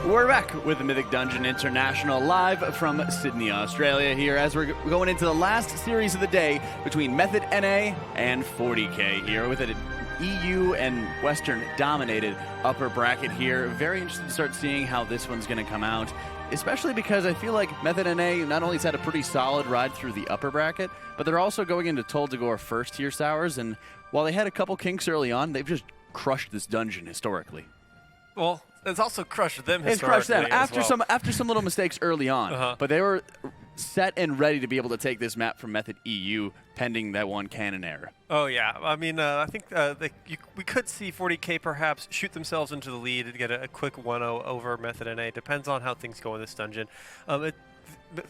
We're back with the Mythic Dungeon International live from Sydney, Australia here as we're going into the last series of the day between Method NA and 40K here with an EU and Western dominated upper bracket here. Very interested to start seeing how this one's going to come out, especially because I feel like Method NA not only has had a pretty solid ride through the upper bracket, but they're also going into Toldagor first tier sours, and while they had a couple kinks early on, they've just crushed this dungeon historically. Well, it's also crushed them historically. It's crushed them as after some little mistakes early on, but they were set and ready to be able to take this map from Method EU, pending that one cannon error. Oh yeah, I mean, I think we could see 40K perhaps shoot themselves into the lead and get a quick 1-0 over Method NA. Depends on how things go in this dungeon.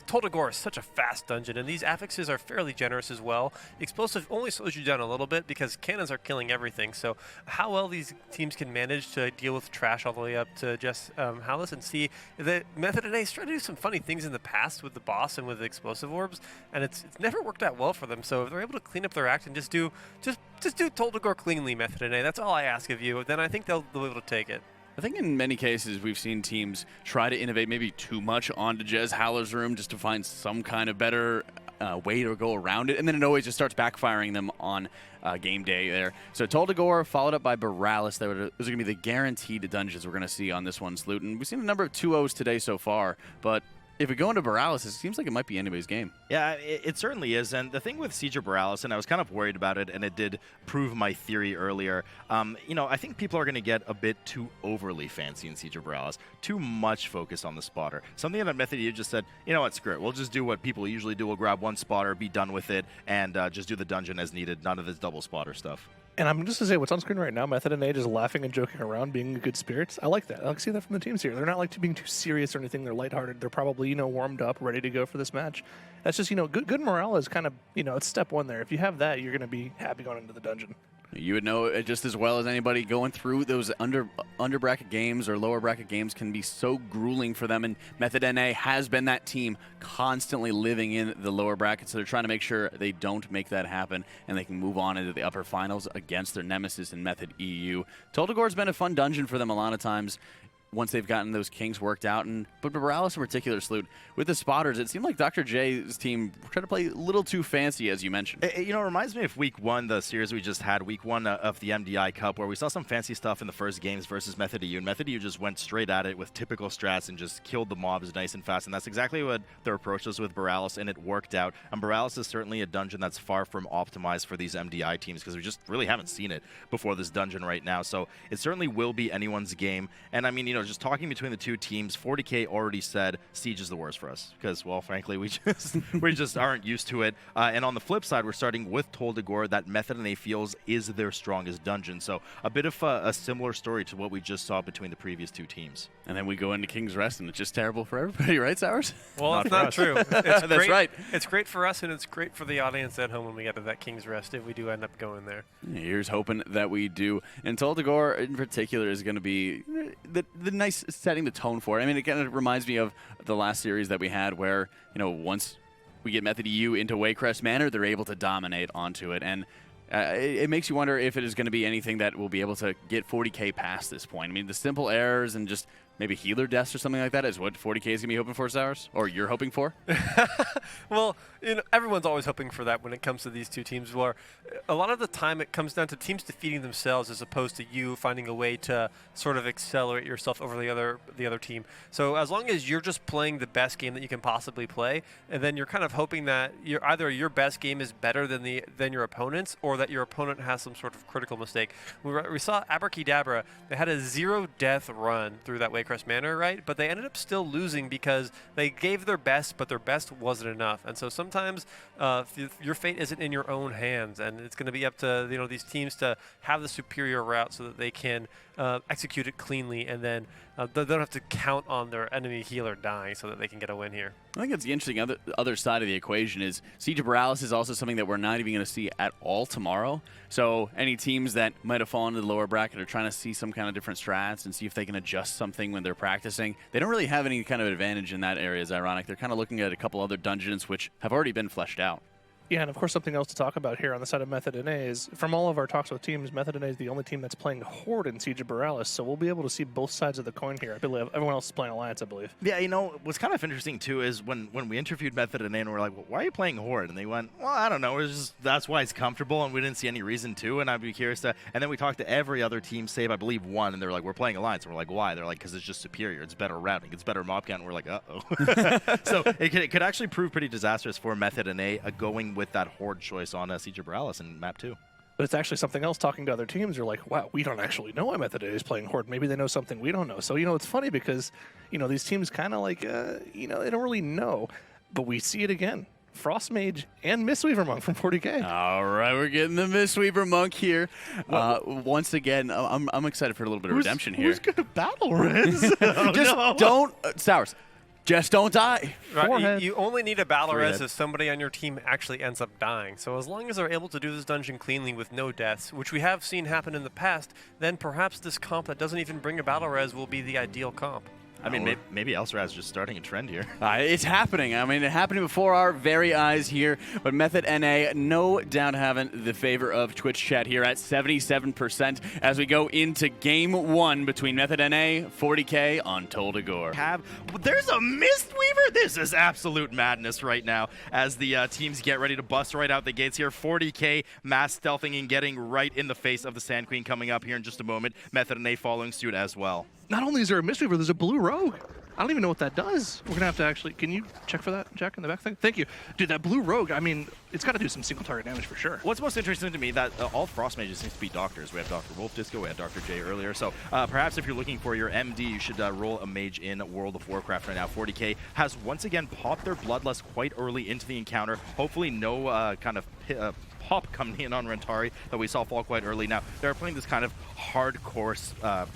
Toldagor is such a fast dungeon, and these affixes are fairly generous as well. Explosive only slows you down a little bit because cannons are killing everything. So how well these teams can manage to deal with trash all the way up to just Hallis and see that Method NA has tried to do some funny things in the past with the boss and with the explosive orbs, and it's never worked out well for them. So if they're able to clean up their act and just do Toldagor cleanly, Method NA, that's all I ask of you. Then I think they'll be able to take it. I think in many cases we've seen teams try to innovate maybe too much onto Jez Haller's room just to find some kind of better way to go around it, and then it always just starts backfiring them on game day there. So Toldagor followed up by Boralus. Those are going to be the guaranteed dungeons we're going to see on this one's loot, and we've seen a number of 2-0s today so far, but if we go into Boralus, it seems like it might be anybody's game. Yeah, it certainly is. And the thing with Siege of Boralus, and I was kind of worried about it, and it did prove my theory earlier, I think people are going to get a bit too overly fancy in Siege of Boralus. Too much focus on the spotter. Something that Method you just said, you know what, screw it. We'll just do what people usually do. We'll grab one spotter, be done with it, and just do the dungeon as needed. None of this double spotter stuff. And I'm just going to say, what's on screen right now, Method NA just laughing and joking around, being in good spirits. I like that. I like to see that from the teams here. They're not like being too serious or anything. They're lighthearted. They're probably, warmed up, ready to go for this match. That's just, good morale is kind of, it's step one there. If you have that, you're going to be happy going into the dungeon. You would know just as well as anybody going through those under bracket games or lower bracket games can be so grueling for them, and Method NA has been that team constantly living in the lower bracket, so they're trying to make sure they don't make that happen and they can move on into the upper finals against their nemesis in Method EU. Toldagor's been a fun dungeon for them a lot of times once they've gotten those kinks worked out, but Boralus in particular, Sloot, with the spotters, it seemed like Dr. J's team tried to play a little too fancy, as you mentioned. It reminds me of Week 1, the series we just had, Week 1 of the MDI Cup, where we saw some fancy stuff in the first games versus Method EU, and Method EU just went straight at it with typical strats and just killed the mobs nice and fast, and that's exactly what their approach was with Boralus, and it worked out. And Boralus is certainly a dungeon that's far from optimized for these MDI teams, because we just really haven't seen it before this dungeon right now, so it certainly will be anyone's game. And I mean, just talking between the two teams, 40K already said Siege is the worst for us because, well, frankly, we just aren't used to it. And on the flip side, we're starting with Toldagor, that Method NA feels is their strongest dungeon. So a bit of a similar story to what we just saw between the previous two teams. And then we go into King's Rest, and it's just terrible for everybody, right, Sours? Well, it's not true. That's great. Right. It's great for us, and it's great for the audience at home when we get to that King's Rest if we do end up going there. Here's hoping that we do. And Toldagor in particular is going to be the nice setting the tone for it. I mean, it kind of reminds me of the last series that we had where, once we get Method EU into Waycrest Manor, they're able to dominate onto it. And it makes you wonder if it is going to be anything that will be able to get 40K past this point. I mean, the simple errors and just maybe healer deaths or something like that is what 40K is going to be hoping for, Sours? Or you're hoping for? Well, everyone's always hoping for that when it comes to these two teams, where a lot of the time it comes down to teams defeating themselves as opposed to you finding a way to sort of accelerate yourself over the other team. So as long as you're just playing the best game that you can possibly play, and then you're kind of hoping that either your best game is better than your opponent's, or that your opponent has some sort of critical mistake. We saw Abracadabra. They had a 0-death run through that Waycrest Manor, right? But they ended up still losing because they gave their best, but their best wasn't enough. And so sometimes your fate isn't in your own hands, and it's going to be up to these teams to have the superior route so that they can execute it cleanly, and then they don't have to count on their enemy healer dying so that they can get a win here. I think it's the interesting other side of the equation is Siege of Boralus is also something that we're not even going to see at all tomorrow. So any teams that might have fallen to the lower bracket are trying to see some kind of different strats and see if they can adjust something when they're practicing. They don't really have any kind of advantage in that area. Is ironic. They're kind of looking at a couple other dungeons which have already been fleshed out. Yeah, and of course something else to talk about here on the side of Method NA is, from all of our talks with teams, Method NA is the only team that's playing Horde in Siege of Boralus, so we'll be able to see both sides of the coin here. I believe everyone else is playing Alliance, I believe. Yeah, you know, what's kind of interesting too is when we interviewed Method NA and we're like, well, why are you playing Horde? And they went, well, I don't know, it's just that's why it's comfortable and we didn't see any reason to, and I'd be curious to. And then we talked to every other team, save I believe one, and they're like, we're playing Alliance, and we're like, why? They're like, because it's just superior, it's better routing, it's better mob count, and we're like, uh-oh. So it could actually prove pretty disastrous for Method NA going with that Horde choice on Siege of Boralus and map 2. But it's actually something else. Talking to other teams, they're like, wow, we don't actually know why Method NA is playing Horde. Maybe they know something we don't know. So, it's funny because, these teams kind of like, they don't really know. But we see it again. Frost Mage and Mistweaver Monk from 40K. All right, we're getting the Mistweaver Monk here. Once again, I'm excited for a little bit of redemption here. Who's going to battle Rez? Don't, Sours, just don't die. Right, you only need a battle res Forehead. if somebody on your team actually ends up dying. So as long as they're able to do this dungeon cleanly with no deaths, which we have seen happen in the past, then perhaps this comp that doesn't even bring a battle res will be the ideal comp. I mean, maybe Elsraz just starting a trend here. It's happening. I mean, it happening before our very eyes here. But Method NA, no doubt having the favor of Twitch chat here at 77% as we go into Game 1 between Method NA, 40K on Toldagor. There's a Mistweaver? This is absolute madness right now as the teams get ready to bust right out the gates here. 40K mass stealthing and getting right in the face of the Sand Queen coming up here in just a moment. Method NA following suit as well. Not only is there a Mistweaver, there's a blue rogue. I don't even know what that does. We're going to have to actually... Can you check for that, Jack, in the back thing? Thank you. Dude, that blue rogue, I mean, it's got to do some single target damage for sure. What's most interesting to me that all Frost Mages seem to be doctors. We have Dr. Wolf Disco, we had Dr. J earlier. So perhaps if you're looking for your MD, you should roll a mage in World of Warcraft right now. 40K has once again popped their Bloodlust quite early into the encounter. Hopefully no kind of... pop coming in on Rentari that we saw fall quite early. Now, they're playing this kind of hardcore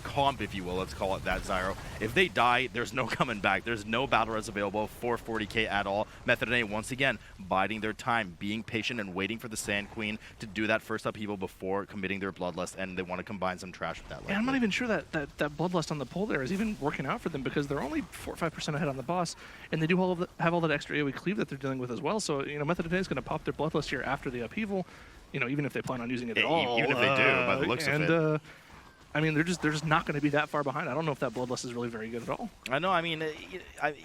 comp, if you will. Let's call it that, Zyro. If they die, there's no coming back. There's no battle res available for 40K at all. Method NA, once again, biding their time, being patient and waiting for the Sand Queen to do that first upheaval before committing their Bloodlust, and they want to combine some trash with that. And I'm not even sure that Bloodlust on the pole there is even working out for them because they're only 4 or 5% ahead on the boss, and they do have all that extra AoE cleave that they're dealing with as well. So, Method NA is going to pop their Bloodlust here after the upheaval. Even if they plan on using it at all. Even if they do, by the looks of it. I mean, they're just not going to be that far behind. I don't know if that Bloodlust is really very good at all. I know. I mean,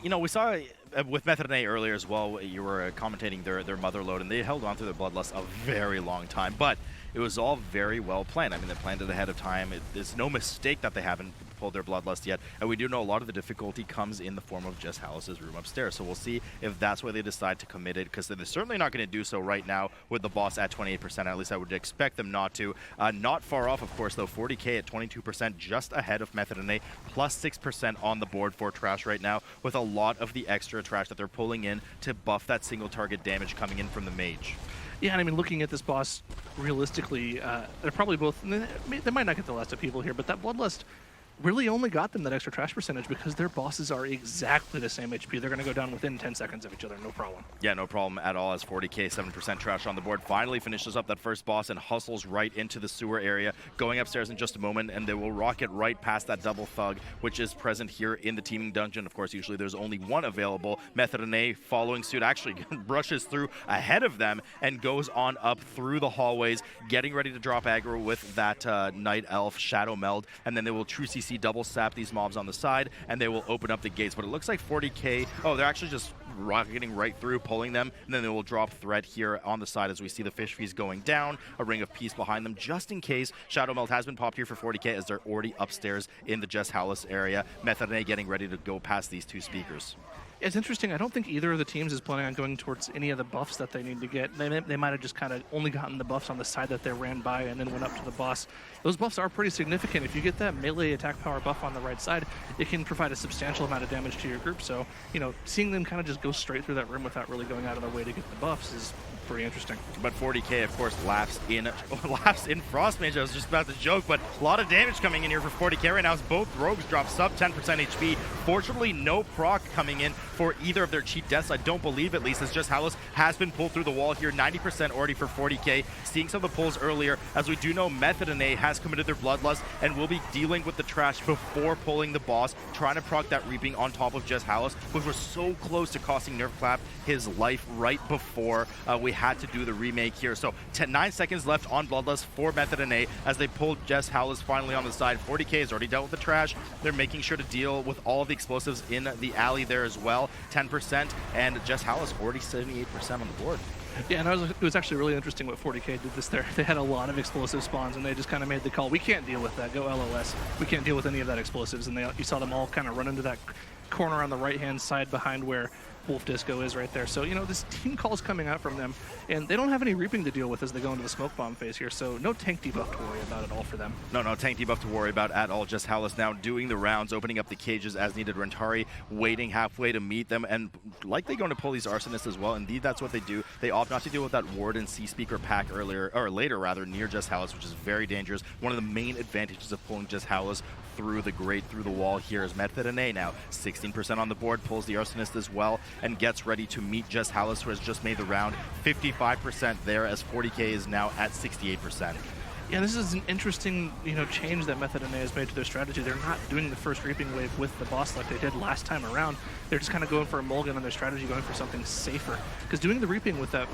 we saw with Method NA earlier as well. You were commentating their mother load, and they held on to their Bloodlust a very long time. But it was all very well planned. I mean, they planned it ahead of time. There's no mistake that they haven't pulled their Bloodlust yet. And we do know a lot of the difficulty comes in the form of just Hallis's room upstairs. So we'll see if that's where they decide to commit it, because they're certainly not going to do so right now with the boss at 28%. At least I would expect them not to. Not far off, of course, though. 40K at 22%, just ahead of Method NA, plus 6% on the board for trash right now, with a lot of the extra trash that they're pulling in to buff that single target damage coming in from the mage. Yeah, and I mean, looking at this boss realistically, they're probably both... They might not get the last of people here, but that Bloodlust really only got them that extra trash percentage because their bosses are exactly the same HP. They're going to go down within 10 seconds of each other, no problem. Yeah, no problem at all, as 40K, 7% trash on the board, finally finishes up that first boss and hustles right into the sewer area, going upstairs in just a moment, and they will rocket right past that double thug, which is present here in the teaming dungeon. Of course, usually there's only one available. Method NA following suit actually brushes through ahead of them and goes on up through the hallways, getting ready to drop aggro with that Night Elf Shadow Meld, and then they will true CC double sap these mobs on the side, and they will open up the gates. But it looks like 40K, they're actually just rocketing right through, pulling them, and then they will drop threat here on the side as we see the fish fees going down, a ring of peace behind them, just in case. Shadow Melt has been popped here for 40K as they're already upstairs in the Jess Hallis area. Method NA getting ready to go past these two speakers. It's interesting. I don't think either of the teams is planning on going towards any of the buffs that they need to get. They might have just kind of only gotten the buffs on the side that they ran by and then went up to the boss. Those buffs are pretty significant. If you get that melee attack power buff on the right side, it can provide a substantial amount of damage to your group. So, seeing them kind of just go straight through that room without really going out of their way to get the buffs is pretty interesting. But 40K, of course, laughs in Frost Mage. I was just about to joke, but a lot of damage coming in here for 40K right now as both rogues drop sub 10% HP. Fortunately, no proc coming in for either of their cheat deaths, I don't believe, at least, as Just Hallis has been pulled through the wall here. 90% already for 40K. Seeing some of the pulls earlier, as we do know Method NA has committed their Bloodlust and will be dealing with the trash before pulling the boss, trying to proc that Reaping on top of Just Hallis, which was so close to costing Nerf Clap his life right before we had to do the remake here. So 9 seconds left on Bloodlust for Method NA as they pulled Jess Howless finally on the side. Fourty K has already dealt with the trash. They're making sure to deal with all the explosives in the alley there as well. 10%, and Jess Howless already 78% on the board. Yeah, and it was actually really interesting what 40K did this there. They had a lot of explosive spawns, and they just kind of made the call, we can't deal with that, go LOS. We can't deal with any of that explosives, and you saw them all kind of run into that corner on the right-hand side behind where Wolf Disco is right there. So, you know, this team call is coming out from them, and they don't have any reaping to deal with as they go into the smoke bomb phase here, so no tank debuff to worry about at all for them. No tank debuff to worry about at all. Just Howless now doing the rounds, opening up the cages as needed. Rentari waiting halfway to meet them, and likely going to pull these arsonists as well. Indeed, that's what they do. They opt not to deal with that ward and C-Speaker pack later near Just Howless, which is very dangerous. One of the main advantages of pulling Just Howless through the wall here is Method NA now 16% on the board, pulls the arsonist as well, and gets ready to meet Just Howless, who has just made the round. 55% there as 40K is now at 68%. Yeah, this is an interesting, change that Method NA has made to their strategy. They're not doing the first reaping wave with the boss like they did last time around. They're just kind of going for a mulligan on their strategy, going for something safer. Because doing the reaping with the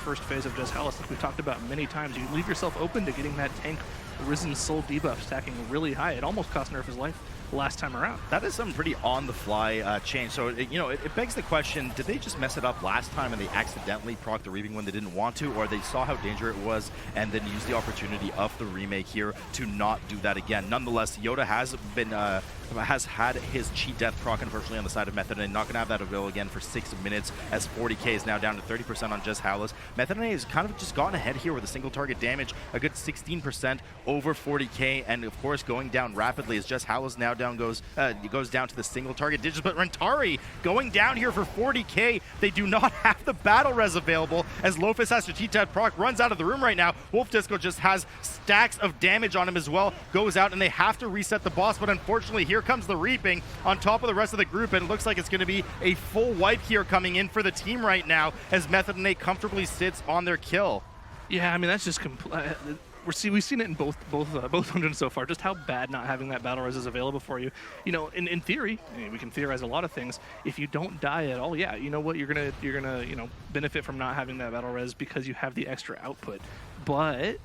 first phase of Just Howless, like we've talked about many times, you leave yourself open to getting that tank Risen Soul debuff stacking really high. It almost cost Nerf his life last time around. That is some pretty on-the-fly change. So, it begs the question, did they just mess it up last time and they accidentally proc the reaping when they didn't want to, or they saw how dangerous it was and then used the opportunity of the remake here to not do that again? Nonetheless, Yoda has had his cheat death proc, unfortunately, on the side of Method NA. Not going to have that available again for 6 minutes as 40K is now down to 30% on Just Howless. Method NA has kind of just gotten ahead here with a single target damage, a good 16% over 40K, and of course going down rapidly as Just Howless now goes down to the single target digits. But Rentari going down here for 40K. They do not have the battle res available as Lofus has to cheat death proc, runs out of the room right now. Wolf Disco just has stacks of damage on him as well, goes out, and they have to reset the boss, but unfortunately here comes the reaping on top of the rest of the group, and it looks like it's going to be a full wipe here coming in for the team right now as Method NA comfortably sits on their kill. Yeah, I mean, that's just we've seen it in both dungeons so far, just how bad not having that battle res is available for you. In theory, we can theorize a lot of things. If you don't die at all, yeah, you know what, you're gonna benefit from not having that battle res because you have the extra output. But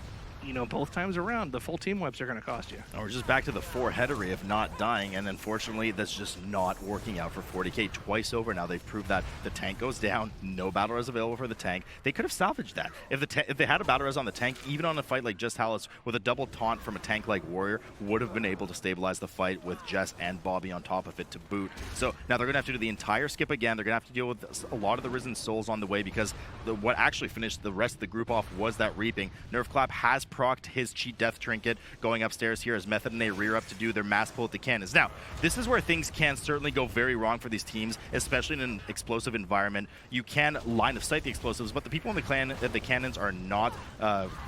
both times around, the full team wipes are going to cost you. We're just back to the four-headery of not dying, and unfortunately, that's just not working out for 40K twice over now. They've proved that the tank goes down, no battle res available for the tank. They could have salvaged that. If they had a battle res on the tank, even on a fight like Just Howless, with a double taunt from a tank like Warrior, would have been able to stabilize the fight with Jess and Bobby on top of it to boot. So now they're going to have to do the entire skip again. They're going to have to deal with a lot of the Risen Souls on the way because what actually finished the rest of the group off was that reaping. Nerf Clap has procced his cheat death trinket going upstairs here as Method NA rear up to do their mass pull at the cannons. Now, this is where things can certainly go very wrong for these teams, especially in an explosive environment. You can line of sight the explosives, but the people in the cannons are not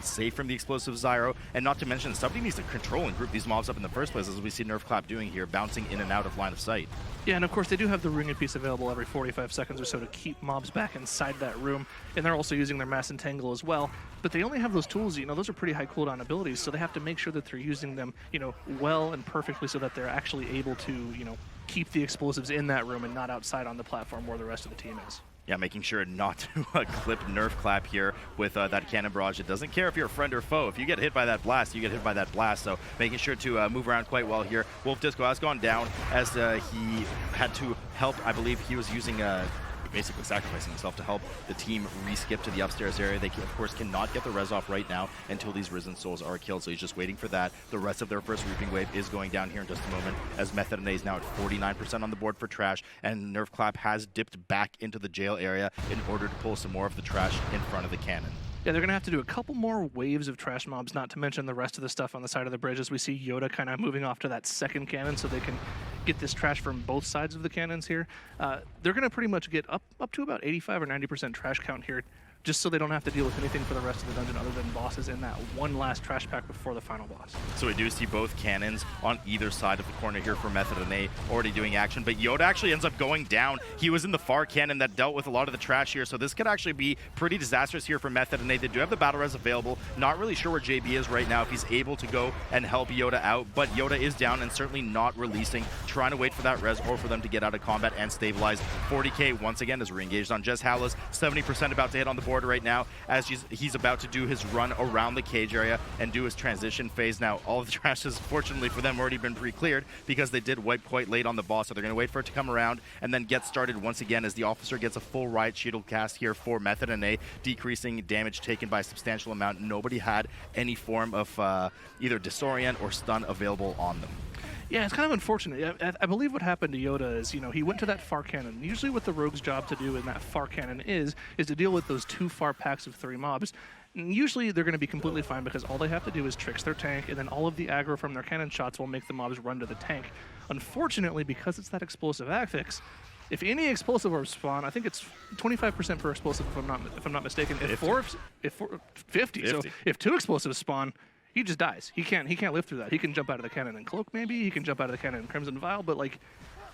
safe from the explosives, Zyro, and not to mention somebody needs to control and group these mobs up in the first place, as we see Nerf Clap doing here, bouncing in and out of line of sight. Yeah, and of course they do have the ringing piece available every 45 seconds or so to keep mobs back inside that room, and they're also using their mass entangle as well. But they only have those tools, those are pretty high cooldown abilities, so they have to make sure that they're using them, well and perfectly so that they're actually able to, keep the explosives in that room and not outside on the platform where the rest of the team is. Yeah, making sure not to clip Nerf Clap here with that cannon barrage. It doesn't care if you're a friend or foe. If you get hit by that blast, you get hit by that blast. So making sure to move around quite well here. Wolf Disco has gone down as he had to help. I believe he was using basically sacrificing himself to help the team re-skip to the upstairs area. They, of course, cannot get the res off right now until these Risen Souls are killed, so he's just waiting for that. The rest of their first reaping wave is going down here in just a moment, as Method NA is now at 49% on the board for trash, and Nerf Clap has dipped back into the jail area in order to pull some more of the trash in front of the cannon. Yeah, they're going to have to do a couple more waves of trash mobs, not to mention the rest of the stuff on the side of the bridge, as we see Yoda kind of moving off to that second cannon so they can get this trash from both sides of the cannons here. They're going to pretty much get up to about 85 or 90% trash count here, just so they don't have to deal with anything for the rest of the dungeon other than bosses in that one last trash pack before the final boss. So we do see both cannons on either side of the corner here for Method NA already doing action, but Yoda actually ends up going down. He was in the far cannon that dealt with a lot of the trash here, so this could actually be pretty disastrous here for Method NA. They do have the battle res available. Not really sure where JB is right now, if he's able to go and help Yoda out, but Yoda is down and certainly not releasing, trying to wait for that res or for them to get out of combat and stabilize. 40K once again is re-engaged on Just Howless, 70% about to hit on the board board right now as he's about to do his run around the cage area and do his transition phase. Now, all of the trash has, fortunately for them, already been pre-cleared because they did wipe quite late on the boss, so they're going to wait for it to come around and then get started once again as the officer gets a full Riot Shield cast here for Method NA, decreasing damage taken by a substantial amount. Nobody had any form of either disorient or stun available on them. Yeah, it's kind of unfortunate. I believe what happened to Yoda is, he went to that far cannon. Usually what the rogue's job to do in that far cannon is to deal with those 2 far packs of 3 mobs. And usually they're going to be completely fine because all they have to do is tricks their tank, and then all of the aggro from their cannon shots will make the mobs run to the tank. Unfortunately, because it's that explosive affix, if any explosive orbs spawn, I think it's 25% per explosive if I'm not mistaken. 50. So if 2 explosives spawn, he just dies. He can't live through that. He can jump out of the cannon and cloak maybe. He can jump out of the cannon and Crimson Vial, but like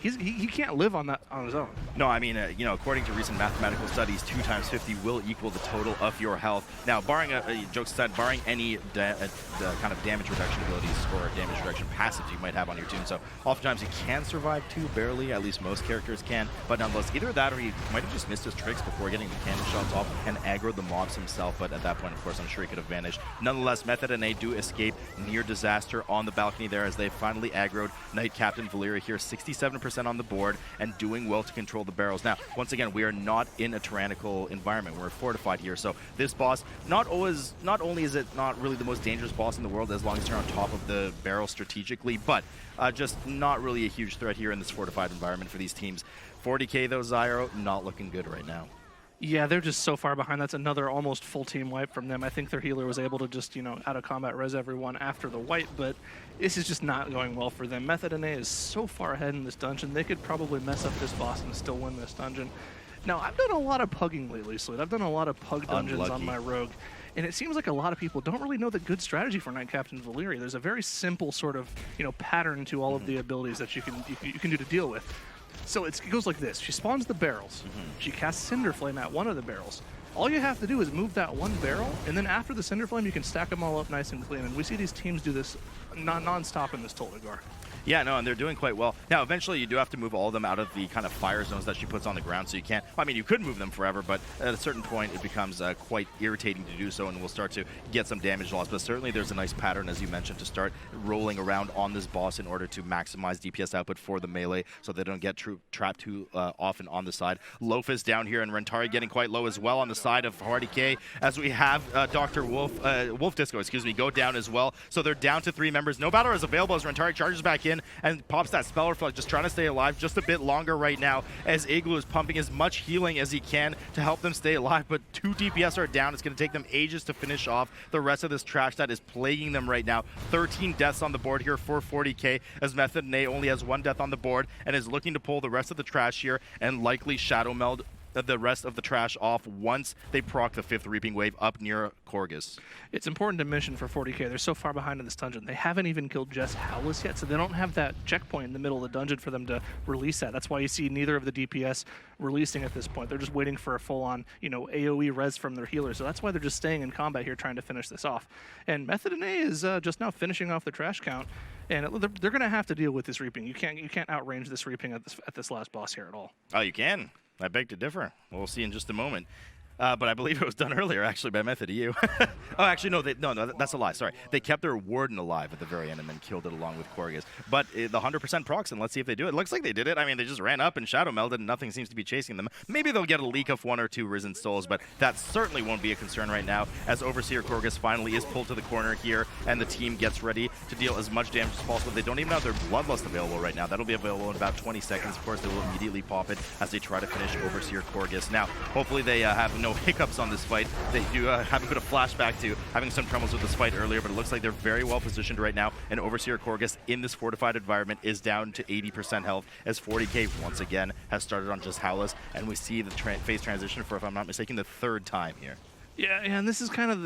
he can't live on that on his own. No, I mean, according to recent mathematical studies, 2 times 50 will equal the total of your health. Now, barring, jokes aside, barring any kind of damage reduction abilities or damage reduction passives you might have on your toon, so oftentimes you can survive 2 barely, at least most characters can, but nonetheless, either that or he might have just missed his tricks before getting the cannon shots off and aggroed the mobs himself, but at that point, of course, I'm sure he could have vanished. Nonetheless, Method NA do escape near disaster on the balcony there as they finally aggroed Knight Captain Valyria here, 67% on the board and doing well to control the barrels. Now, once again, we are not in a tyrannical environment. We're fortified here, so this boss, not only is it not really the most dangerous boss in the world as long as you're on top of the barrel strategically, but just not really a huge threat here in this fortified environment for these teams. 40k though, Zyro, not looking good right now. Yeah, they're just so far behind. That's another almost full team wipe from them. I think their healer was able to just, out of combat res everyone after the wipe, but this is just not going well for them. Method NA is so far ahead in this dungeon, they could probably mess up this boss and still win this dungeon. Now, I've done a lot of pugging lately, Slade. I've done a lot of pug dungeons on my rogue, and it seems like a lot of people don't really know the good strategy for Knight Captain Valyria. There's a very simple sort of, pattern to all of the abilities that you can do to deal with. So it goes like this. She spawns the barrels. She casts Cinder Flame at one of the barrels. All you have to do is move that one barrel, and then after the Cinder Flame, you can stack them all up nice and clean. And we see these teams do this non-stop in this Toltegar. Yeah, no, and they're doing quite well. Now, eventually, you do have to move all of them out of the kind of fire zones that she puts on the ground, so you can't... I mean, you could move them forever, but at a certain point, it becomes quite irritating to do so, and we'll start to get some damage loss. But certainly, there's a nice pattern, as you mentioned, to start rolling around on this boss in order to maximize DPS output for the melee, so they don't get trapped too often on the side. Loaf is down here, and Rentari getting quite low as well on the side of Fourty K, as we have Dr. Wolf Disco, go down as well. So they're down to 3 members. No battle is available as Rentari charges back in and pops that spell reflect, just trying to stay alive just a bit longer right now as Igloo is pumping as much healing as he can to help them stay alive, but 2 DPS are down. It's going to take them ages to finish off the rest of this trash that is plaguing them right now. 13 deaths on the board here for 40k as Method NA only has 1 death on the board and is looking to pull the rest of the trash here and likely shadow meld the rest of the trash off once they proc the 5th Reaping Wave up near Korgus. It's important to mention for 40k, they're so far behind in this dungeon. They haven't even killed Jess Howless yet, so they don't have that checkpoint in the middle of the dungeon for them to release that. That's why you see neither of the DPS releasing at this point. They're just waiting for a full-on, AoE res from their healer, so that's why they're just staying in combat here trying to finish this off. And Method NA is just now finishing off the trash count, and they're going to have to deal with this Reaping. You can't outrange this Reaping at this last boss here at all. Oh, you can? I beg to differ. We'll see in just a moment. But I believe it was done earlier, actually, by Method EU. Oh, actually, no, that's a lie. Sorry. They kept their Warden alive at the very end and then killed it along with Korgus. But the 100% procs, and let's see if they do it. It looks like they did it. I mean, they just ran up and shadow melded, and nothing seems to be chasing them. Maybe they'll get a leak of 1 or 2 Risen Souls, but that certainly won't be a concern right now, as Overseer Korgus finally is pulled to the corner here, and the team gets ready to deal as much damage as possible. They don't even have their Bloodlust available right now. That'll be available in about 20 seconds. Of course, they will immediately pop it as they try to finish Overseer Korgus. Now, hopefully they have no hiccups on this fight. They do have a bit of flashback to having some troubles with this fight earlier, but it looks like they're very well positioned right now, and Overseer Korgus in this fortified environment is down to 80% health as 40k once again has started on just Howless, and we see the phase transition for, if I'm not mistaken, the 3rd time here. Yeah, and this is kind of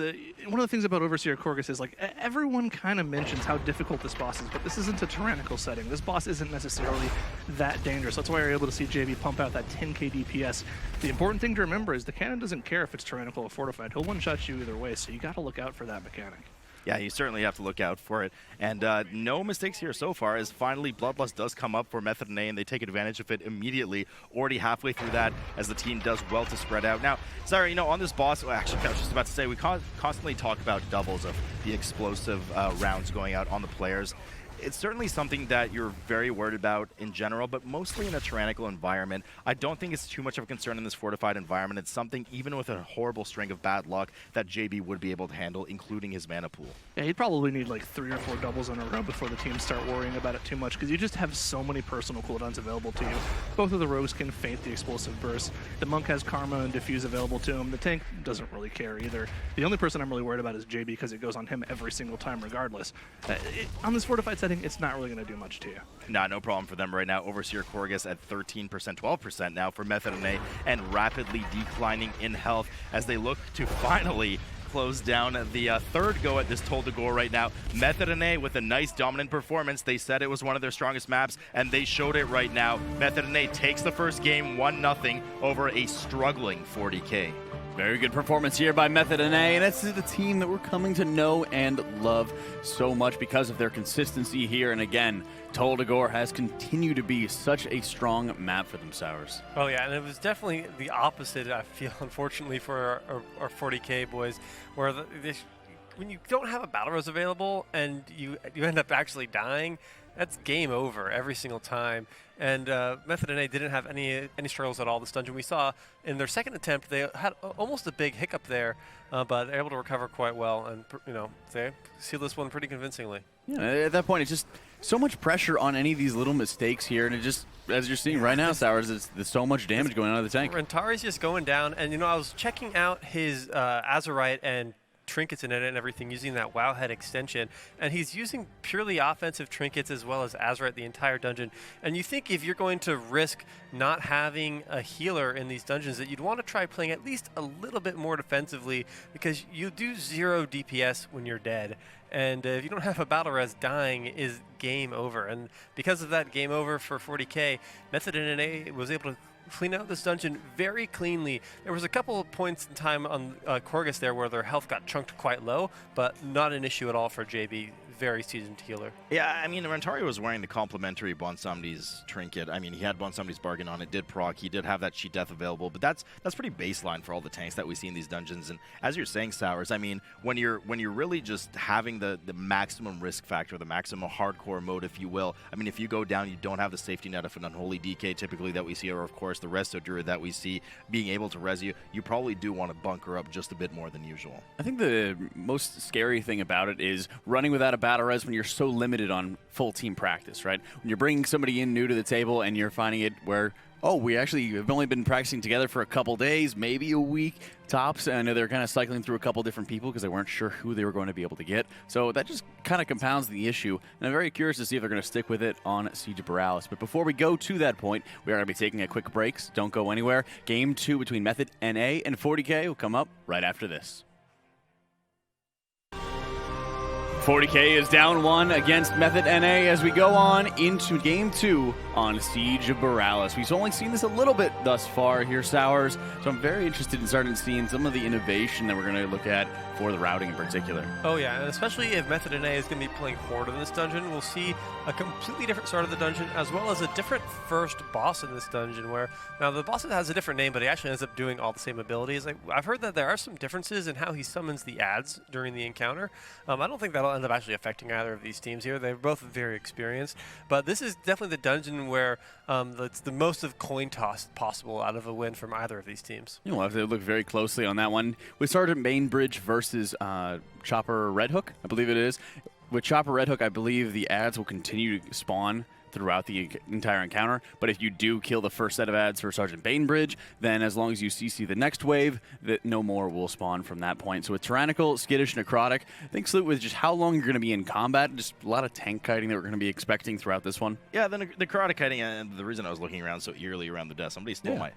one of the things about Overseer Korgus is, like, everyone kind of mentions how difficult this boss is, but this isn't a tyrannical setting. This boss isn't necessarily that dangerous. That's why you're able to see JV pump out that 10k DPS. The important thing to remember is the cannon doesn't care if it's tyrannical or fortified. He'll one-shot you either way, so you got to look out for that mechanic. Yeah, you certainly have to look out for it. And no mistakes here so far, as finally Bloodlust does come up for Method NA, and they take advantage of it immediately, already halfway through that, as the team does well to spread out. Now, sorry, you know, on this boss, well, actually, I was just about to say, we constantly talk about doubles of the explosive rounds going out on the players. It's certainly something that you're very worried about in general, but mostly in a tyrannical environment. I don't think it's too much of a concern in this fortified environment. It's something, even with a horrible string of bad luck, that JB would be able to handle, including his mana pool. Yeah, he'd probably need like 3 or 4 doubles in a row before the team start worrying about it too much, because you just have so many personal cooldowns available to you. Both of the rogues can feint the explosive burst. The monk has Karma and Diffuse available to him. The tank doesn't really care either. The only person I'm really worried about is JB, because it goes on him every single time regardless. On this fortified setting, it's not really going to do much to you. Nah, no problem for them right now. Overseer Korgus at 13%, 12% now for Method NA, and rapidly declining in health as they look to finally close down the third go at this Toll de Gore right now. Method NA with a nice dominant performance. They said it was one of their strongest maps, and they showed it right now. Method NA takes the first game 1-0 over a struggling 40K. Very good performance here by Method NA, and this is the team that we're coming to know and love so much because of their consistency here. And again, Toll de Gore has continued to be such a strong map for them, Sours. Oh yeah, and it was definitely the opposite, I feel, unfortunately, for our 40K boys, where when you don't have a Battle Rose available and you end up actually dying, that's game over every single time. And Method NA didn't have any struggles at all this dungeon. We saw in their second attempt they had almost a big hiccup there, but they're able to recover quite well, and they sealed this one pretty convincingly. Yeah, at that point, it's just so much pressure on any of these little mistakes here, and it just, as you're seeing right now, Sours, there's so much damage going on in the tank. Rentari's just going down, and I was checking out his Azurite and trinkets in it and everything using that Wowhead extension, and he's using purely offensive trinkets as well as Azurite the entire dungeon. And you think if you're going to risk not having a healer in these dungeons, that you'd want to try playing at least a little bit more defensively, because you do 0 DPS when you're dead, and if you don't have a battle res, dying is game over. And because of that game over for 40K, Method NA was able to clean out this dungeon very cleanly. There was a couple of points in time on Korgus there where their health got chunked quite low, but not an issue at all for JB. Very seasoned healer. Yeah, I mean, Rentari was wearing the complimentary Bonsomni's trinket. I mean, he had Bonsomni's bargain on it, did proc, he did have that cheat death available, but that's pretty baseline for all the tanks that we see in these dungeons. And as you're saying, Sours, I mean, when you're really just having the maximum risk factor, the maximum hardcore mode, if you will, I mean, if you go down, you don't have the safety net of an Unholy DK typically that we see, or of course the Resto Druid that we see being able to res you, you probably do want to bunker up just a bit more than usual. I think the most scary thing about it is running without a battle res when you're so limited on full team practice, right? When you're bringing somebody in new to the table and you're finding it where, oh, we actually have only been practicing together for a couple days, maybe a week tops. And I know they're kind of cycling through a couple different people because they weren't sure who they were going to be able to get. So that just kind of compounds the issue. And I'm very curious to see if they're going to stick with it on Siege of Boralus. But before we go to that point, we are going to be taking a quick break. So don't go anywhere. Game 2 between Method NA and 40K will come up right after this. 40K is down 1 against Method NA as we go on into Game 2 on Siege of Boralus. We've only seen this a little bit thus far here, Sours, so I'm very interested in starting seeing some of the innovation that we're going to look at for the routing in particular. Oh yeah, and especially if Method NA is going to be playing Horde in this dungeon, we'll see a completely different start of the dungeon, as well as a different first boss in this dungeon, where now the boss has a different name, but he actually ends up doing all the same abilities. I've heard that there are some differences in how he summons the ads during the encounter. I don't think that'll end up actually affecting either of these teams here. They're both very experienced, but this is definitely the dungeon where it's the most of coin toss possible out of a win from either of these teams. We'll have to look very closely on that one. With Sergeant Bainbridge versus Chopper Redhook, I believe it is. With Chopper Redhook, I believe the ads will continue to spawn throughout the entire encounter, but if you do kill the first set of ads for Sergeant Bainbridge, then as long as you CC the next wave, that no more will spawn from that point. So with Tyrannical, Skittish, Necrotic, I think Sloot with just how long you're going to be in combat, just a lot of tank kiting that we're going to be expecting throughout this one. Yeah, the Necrotic kiting, and the reason I was looking around so eerily around the desk,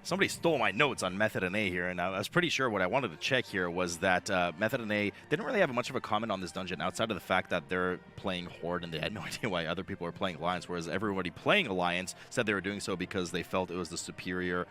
somebody stole my notes on Method NA here, and I was pretty sure what I wanted to check here was that Method NA didn't really have much of a comment on this dungeon outside of the fact that they're playing Horde and they had no idea why other people were playing Alliance, whereas everybody playing Alliance said they were doing so because they felt it was the superior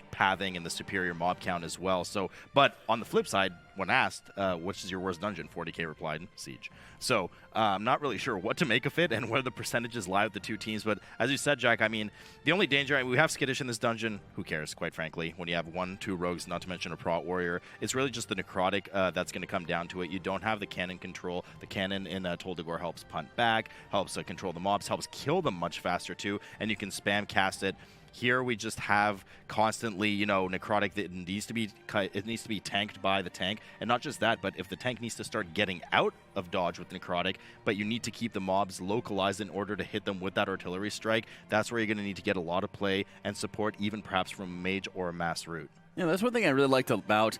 pathing and the superior mob count as well. So, but on the flip side, when asked, which is your worst dungeon, 40k replied, Siege. So I'm not really sure what to make of it and where the percentages lie with the two teams. But as you said, Jack, I mean, the only danger, I mean, we have Skittish in this dungeon. Who cares, quite frankly, when you have 1-2 rogues, not to mention a prot warrior. It's really just the necrotic that's going to come down to it. You don't have the cannon control. The cannon in Toldegor helps punt back, helps control the mobs, helps kill them much faster too, and you can spam cast it. Here we just have constantly, you know, necrotic that needs to be tanked by the tank, and not just that, but if the tank needs to start getting out of dodge with necrotic, but you need to keep the mobs localized in order to hit them with that artillery strike, that's where you're going to need to get a lot of play and support, even perhaps from a mage or a mass route. Yeah, that's one thing I really liked about,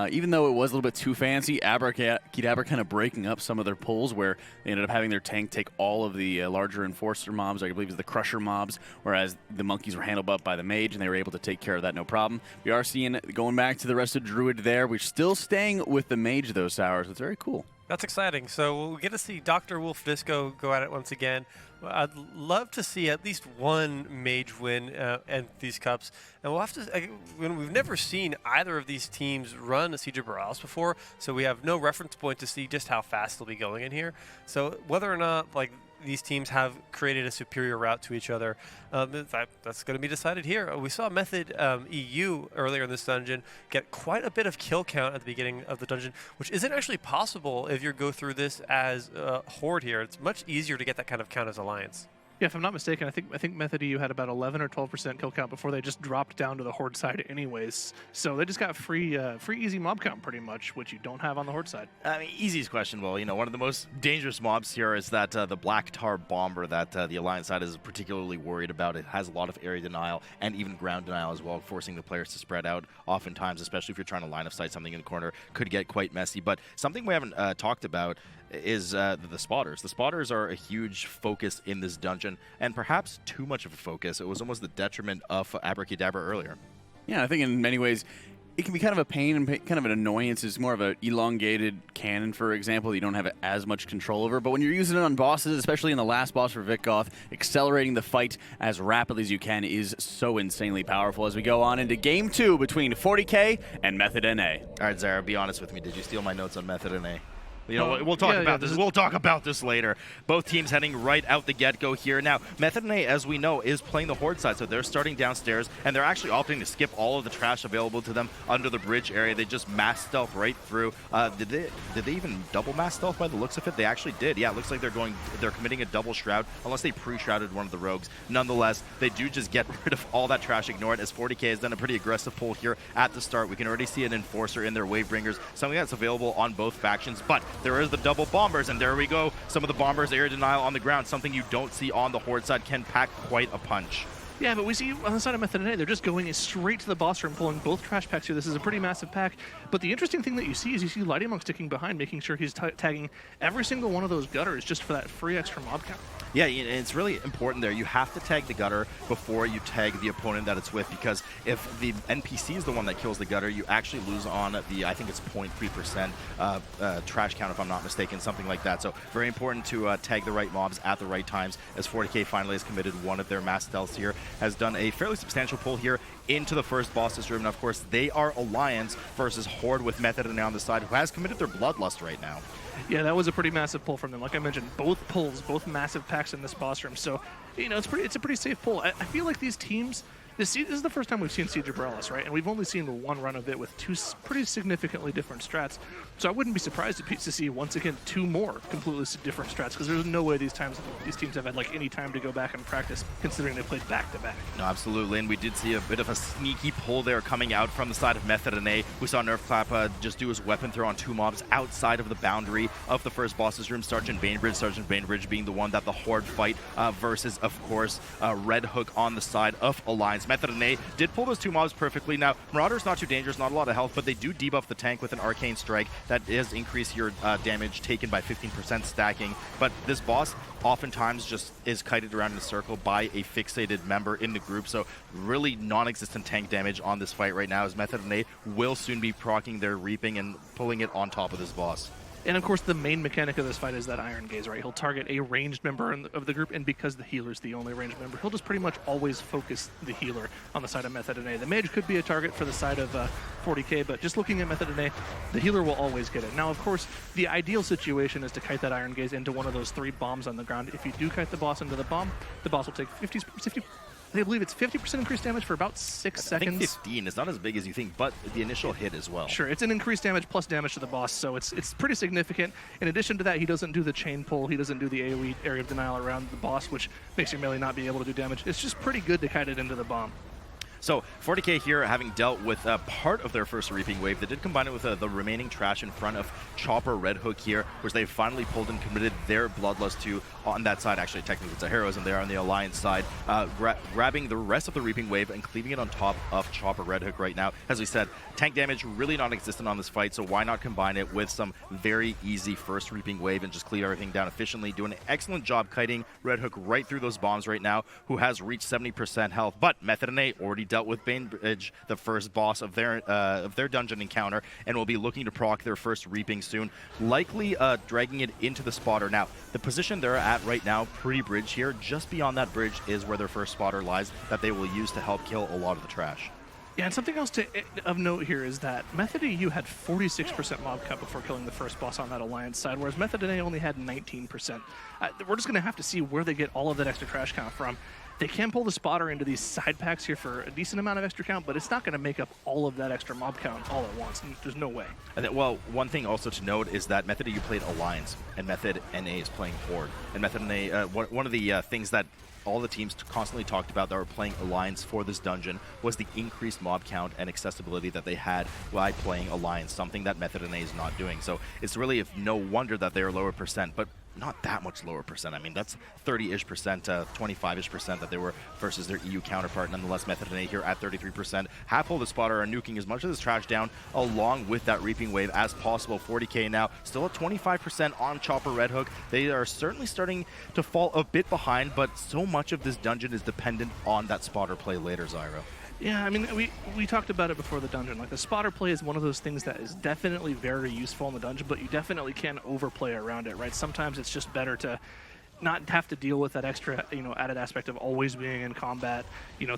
even though it was a little bit too fancy, Kedabra kind of breaking up some of their pulls where they ended up having their tank take all of the larger enforcer mobs, or I believe it was the crusher mobs, whereas the monkeys were handled up by the mage and they were able to take care of that no problem. We are seeing, going back to the rest of Druid there, we're still staying with the mage though, Sour, so it's very cool. That's exciting. So we'll get to see Dr. Wolf Disco go at it once again. I'd love to see at least one mage win at these cups. And we'll have to, we've never seen either of these teams run a Siege of Boralus before, so we have no reference point to see just how fast they'll be going in here. So whether or not, like, these teams have created a superior route to each other, that's going to be decided here. We saw Method EU earlier in this dungeon get quite a bit of kill count at the beginning of the dungeon, which isn't actually possible if you go through this as Horde here. It's much easier to get that kind of count as Alliance. Yeah, if I'm not mistaken, I think Method EU had about 11 or 12% kill count before they just dropped down to the Horde side anyways. So they just got free easy mob count pretty much, which you don't have on the Horde side. I mean, easy is questionable. You know, one of the most dangerous mobs here is that the Black Tar Bomber that the Alliance side is particularly worried about. It has a lot of area denial and even ground denial as well, forcing the players to spread out. Oftentimes, especially if you're trying to line of sight something in the corner, could get quite messy. But something we haven't talked about is the spotters. The spotters are a huge focus in this dungeon, and perhaps too much of a focus. It was almost the detriment of Abracadabra earlier. Yeah, I think in many ways it can be kind of a pain and kind of an annoyance. It's more of an elongated cannon, for example, that you don't have as much control over. But when you're using it on bosses, especially in the last boss for Vikgoth, accelerating the fight as rapidly as you can is so insanely powerful as we go on into Game 2 between 40k and Method NA. All right, Zara, be honest with me. Did you steal my notes on Method NA? You know, we'll talk about this. We'll talk about this later. Both teams heading right out the get-go here. Now, Method NA, as we know, is playing the Horde side, so they're starting downstairs, and they're actually opting to skip all of the trash available to them under the bridge area. They just mass stealth right through. Did they even double mass stealth by the looks of it? They actually did. Yeah, it looks like they're committing a double shroud, unless they pre-shrouded one of the rogues. Nonetheless, they do just get rid of all that trash, ignore it, as 40k has done a pretty aggressive pull here at the start. We can already see an Enforcer in their Wavebringers, something that's available on both factions, but there is the double bombers, and there we go. Some of the bombers, air denial on the ground, something you don't see on the Horde side, can pack quite a punch. Yeah, but we see on the side of Method NA, they're just going straight to the boss room, pulling both trash packs here. This is a pretty massive pack. But the interesting thing that you see is you see Lighty Monk sticking behind, making sure he's tagging every single one of those gutters just for that free extra mob count. Yeah, it's really important there. You have to tag the gutter before you tag the opponent that it's with, because if the NPC is the one that kills the gutter, you actually lose on the, I think it's 0.3% trash count, if I'm not mistaken, something like that. So very important to tag the right mobs at the right times, as 40k finally has committed one of their mass stealths here, has done a fairly substantial pull here into the first boss's room. And of course, they are Alliance versus Horde with Method NA on the side, who has committed their bloodlust right now. Yeah, that was a pretty massive pull from them. Like I mentioned, both pulls, both massive packs in this boss room. So, you know, it's a pretty safe pull. I feel like these teams, this is the first time we've seen Siege of Boralus, right? And we've only seen one run of it with two pretty significantly different strats. So I wouldn't be surprised to see, once again, two more completely different strats, because there's no way these teams have had like any time to go back and practice, considering they played back-to-back. No, absolutely, and we did see a bit of a sneaky pull there coming out from the side of Method NA. We saw Nerfclap just do his weapon throw on two mobs outside of the boundary of the first boss's room. Sergeant Bainbridge being the one that the Horde fight versus, of course, Red Hook on the side of Alliance. Method NA did pull those two mobs perfectly. Now, Marauder's not too dangerous, not a lot of health, but they do debuff the tank with an Arcane Strike. That does increase your damage taken by 15% stacking. But this boss oftentimes just is kited around in a circle by a fixated member in the group. So really non-existent tank damage on this fight right now, as Method NA will soon be proccing their Reaping and pulling it on top of this boss. And of course, the main mechanic of this fight is that Iron Gaze, right? He'll target a ranged member of the group, and because the healer's the only ranged member, he'll just pretty much always focus the healer on the side of Method NA. The mage could be a target for the side of 40k, but just looking at Method NA, the healer will always get it. Now, of course, the ideal situation is to kite that Iron Gaze into one of those 3 bombs on the ground. If you do kite the boss into the bomb, the boss will take 50 I believe it's 50% increased damage for about 6 seconds. I think 15. It's not as big as you think, but the initial hit as well. Sure, it's an increased damage plus damage to the boss, so it's pretty significant. In addition to that, he doesn't do the chain pull. He doesn't do the AoE area of denial around the boss, which makes your melee not be able to do damage. It's just pretty good to kite it into the bomb. So 40k here, having dealt with part of their first Reaping Wave, they did combine it with the remaining trash in front of Chopper Red Hook here, which they finally pulled and committed their Bloodlust to on that side. Actually, technically it's a Heroism there on the Alliance side, grabbing the rest of the Reaping Wave and cleaving it on top of Chopper Red Hook right now. As we said, tank damage really non-existent on this fight, so why not combine it with some very easy first Reaping Wave and just cleave everything down efficiently. Doing an excellent job kiting Red Hook right through those bombs right now, who has reached 70% health, but Method NA already dealt with Bainbridge, the first boss of their dungeon encounter, and will be looking to proc their first Reaping soon, likely dragging it into the spotter. Now, the position they're at right now, pre-bridge here, just beyond that bridge is where their first spotter lies that they will use to help kill a lot of the trash. Yeah, and something else of note here is that Method EU had 46% mob count before killing the first boss on that Alliance side, whereas Method NA only had 19%. We're just going to have to see where they get all of that extra trash count from. They can pull the spotter into these side packs here for a decent amount of extra count, but it's not going to make up all of that extra mob count all at once. There's no way. And well, one thing also to note is that Method EU played Alliance, and Method NA is playing Horde. And Method NA, one of the things that all the teams constantly talked about that were playing Alliance for this dungeon was the increased mob count and accessibility that they had while playing Alliance, something that Method NA is not doing. So it's really no wonder that they are lower percent, but not that much lower percent. I mean, that's 30-ish percent, 25-ish percent that they were versus their EU counterpart. Nonetheless, Method NA here at 33%. Half pull the spotter are nuking as much of this trash down along with that Reaping Wave as possible. 40k now still at 25% on Chopper Red Hook. They are certainly starting to fall a bit behind, but so much of this dungeon is dependent on that spotter play later, Zyro. Yeah, I mean, we talked about it before the dungeon. Like, the spotter play is one of those things that is definitely very useful in the dungeon, but you definitely can overplay around it, right? Sometimes it's just better to not have to deal with that extra, added aspect of always being in combat,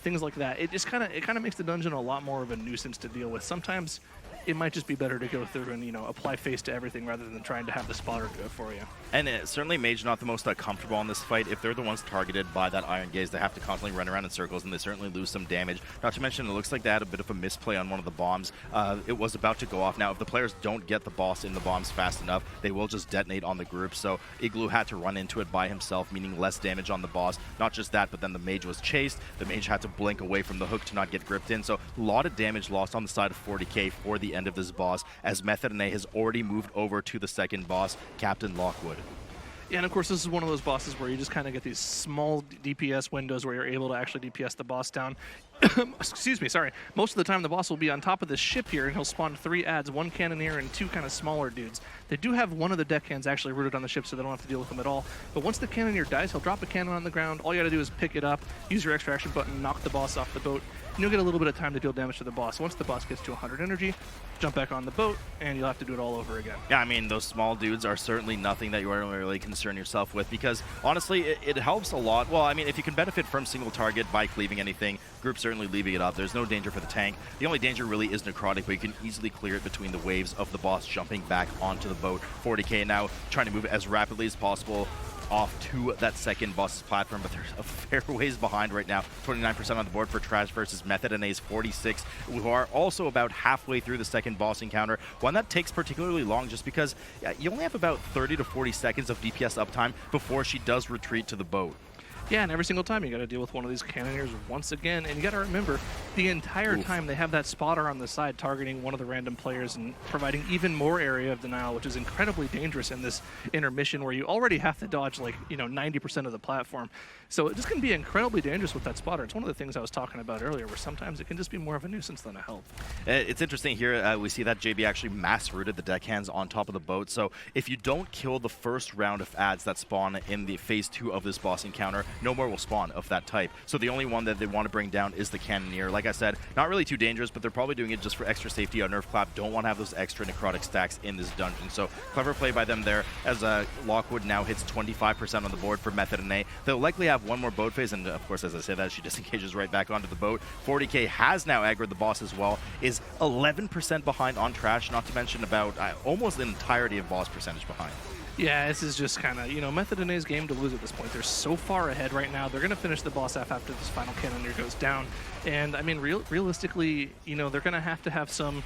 things like that. It just kind of makes the dungeon a lot more of a nuisance to deal with. Sometimes it might just be better to go through and, apply face to everything rather than trying to have the spotter do it for you. And certainly Mage not the most comfortable in this fight. If they're the ones targeted by that Iron Gaze, they have to constantly run around in circles, and they certainly lose some damage. Not to mention, it looks like they had a bit of a misplay on one of the bombs. It was about to go off. Now, if the players don't get the boss in the bombs fast enough, they will just detonate on the group. So Igloo had to run into it by himself, meaning less damage on the boss. Not just that, but then the Mage was chased. The Mage had to blink away from the hook to not get gripped in. So a lot of damage lost on the side of 40k for the end of this boss, as Method NA has already moved over to the second boss, Captain Lockwood. Yeah, and of course, this is one of those bosses where you just kind of get these small DPS windows where you're able to actually DPS the boss down. Excuse me, sorry. Most of the time, the boss will be on top of this ship here, and he'll spawn 3 adds, 1 cannoneer and 2 kind of smaller dudes. They do have one of the deckhands actually rooted on the ship, so they don't have to deal with them at all. But once the cannoneer dies, he'll drop a cannon on the ground. All you gotta do is pick it up, use your extra action button, knock the boss off the boat, and you'll get a little bit of time to deal damage to the boss. Once the boss gets to 100 energy, jump back on the boat, and you'll have to do it all over again. Yeah, I mean, those small dudes are certainly nothing that you are really concern yourself with, because honestly, it helps a lot. Well, I mean, if you can benefit from single target by cleaving anything, group certainly leaving it up. There's no danger for the tank. The only danger really is necrotic, but you can easily clear it between the waves of the boss jumping back onto the boat. 40k now trying to move as rapidly as possible off to that second boss's platform, but they're a fair ways behind right now. 29% on the board for Trash versus Method NA's 46, who are also about halfway through the second boss encounter. One that takes particularly long just because you only have about 30 to 40 seconds of DPS uptime before she does retreat to the boat. Yeah, and every single time you got to deal with one of these cannoneers once again. And you got to remember, the entire time they have that spotter on the side targeting one of the random players and providing even more area of denial, which is incredibly dangerous in this intermission where you already have to dodge 90% of the platform. So this can be incredibly dangerous with that spotter. It's one of the things I was talking about earlier, where sometimes it can just be more of a nuisance than a help. It's interesting here. We see that JB actually mass rooted the deckhands on top of the boat. So if you don't kill the first round of adds that spawn in the phase 2 of this boss encounter, no more will spawn of that type. So the only one that they want to bring down is the Cannoneer. Like I said, not really too dangerous, but they're probably doing it just for extra safety on Nerf Clap. Don't want to have those extra necrotic stacks in this dungeon. So clever play by them there, as Lockwood now hits 25% on the board for Method and A. They'll likely have one more boat phase, and of course, as I say that, she disengages right back onto the boat. Fourty has now aggroed the boss as well, is 11% behind on trash, not to mention about almost the entirety of boss percentage behind. Yeah, this is just kind of, Method and A's game to lose at this point. They're so far ahead right now. They're going to finish the boss after this final Cannoneer goes down. And, I mean, realistically, they're going to have some,